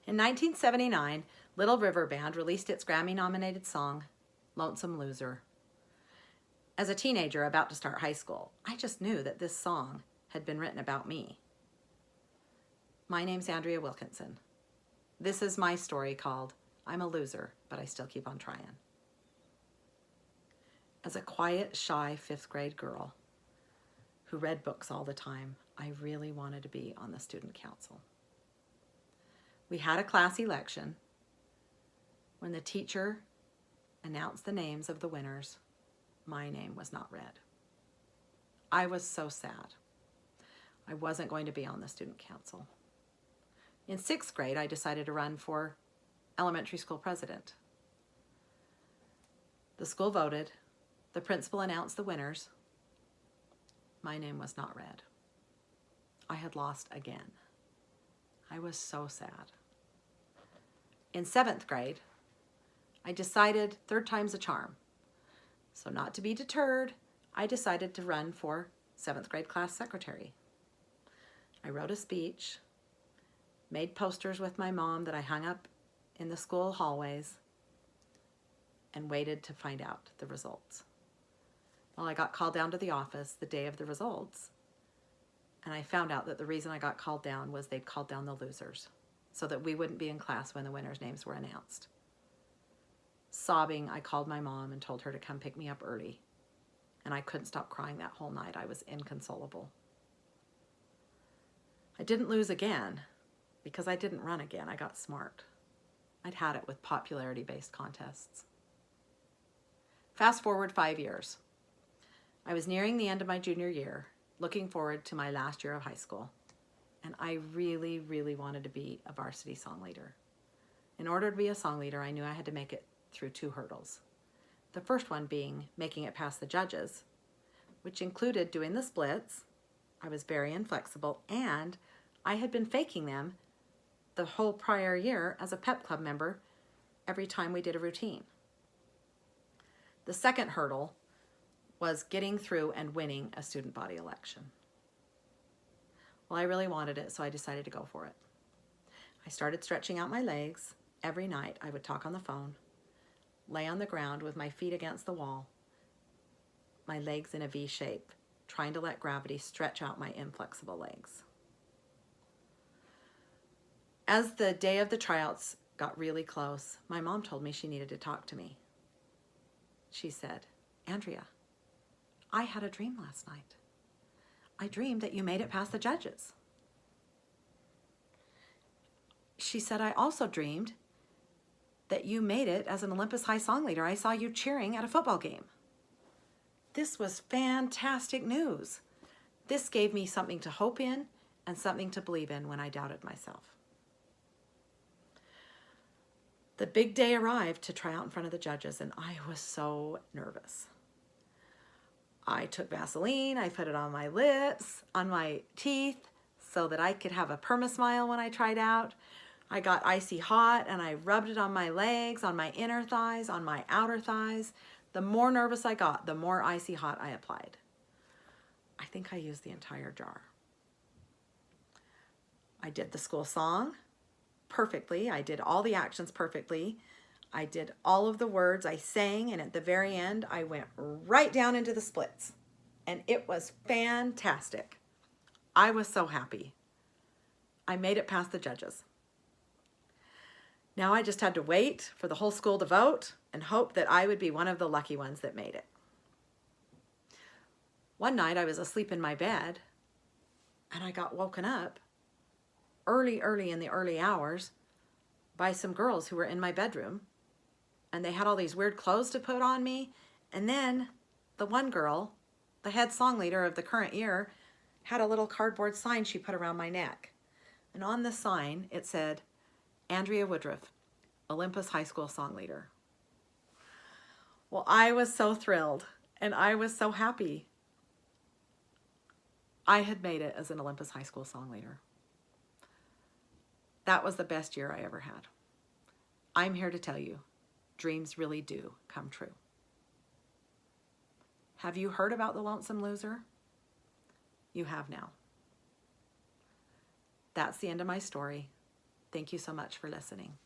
In 1979, Little River Band released its Grammy-nominated song, Lonesome Loser. As a teenager about to start high school, I just knew that this song had been written about me. My name's Andrea Wilkinson. This is my story called I'm a Loser, but I Still Keep on Trying. As a quiet, shy 5th grade girl who read books all the time, I really wanted to be on the student council. We had a class election. When the teacher announced the names of the winners, my name was not read. I was so sad. I wasn't going to be on the student council. In 6th grade, I decided to run for elementary school president. The school voted. The principal announced the winners. My name was not read. I had lost again. I was so sad. In 7th grade, I decided 3rd time's a charm. So not to be deterred, I decided to run for 7th grade class secretary. I wrote a speech, made posters with my mom that I hung up in the school hallways, and waited to find out the results. Well, I got called down to the office the day of the results, and I found out that the reason I got called down was they'd called down the losers so that we wouldn't be in class when the winners' names were announced. Sobbing, I called my mom and told her to come pick me up early, and I couldn't stop crying that whole night. I was inconsolable. I didn't lose again because I didn't run again. I got smart. I'd had it with popularity-based contests. Fast forward 5 years. I was nearing the end of my junior year, looking forward to my last year of high school, and I really, really wanted to be a varsity song leader. In order to be a song leader, I knew I had to make it through 2 hurdles. The first one being making it past the judges, which included doing the splits. I was very inflexible, and I had been faking them the whole prior year as a pep club member every time we did a routine. The second hurdle was getting through and winning a student body election. Well, I really wanted it, so I decided to go for it. I started stretching out my legs. Every night I would talk on the phone, lay on the ground with my feet against the wall, my legs in a V shape, trying to let gravity stretch out my inflexible legs. As the day of the tryouts got really close, my mom told me she needed to talk to me. She said, "Andrea, I had a dream last night. I dreamed that you made it past the judges." She said, "I also dreamed that you made it as an Olympus High song leader. I saw you cheering at a football game." This was fantastic news. This gave me something to hope in and something to believe in when I doubted myself. The big day arrived to try out in front of the judges, and I was so nervous. I took Vaseline, I put it on my lips, on my teeth, so that I could have a perma-smile when I tried out. I got icy hot and I rubbed it on my legs, on my inner thighs, on my outer thighs. The more nervous I got, the more icy hot I applied. I think I used the entire jar. I did the school song perfectly. I did all the actions perfectly. I did all of the words. I sang, and at the very end, I went right down into the splits. And it was fantastic. I was so happy. I made it past the judges. Now I just had to wait for the whole school to vote and hope that I would be one of the lucky ones that made it. One night I was asleep in my bed, and I got woken up early in the early hours by some girls who were in my bedroom, and they had all these weird clothes to put on me. And then the one girl, the head song leader of the current year, had a little cardboard sign she put around my neck. And on the sign, it said, "Andrea Woodruff, Olympus High School song leader." Well, I was so thrilled, and I was so happy. I had made it as an Olympus High School song leader. That was the best year I ever had. I'm here to tell you, dreams really do come true. Have you heard about the lonesome loser? You have now. That's the end of my story. Thank you so much for listening.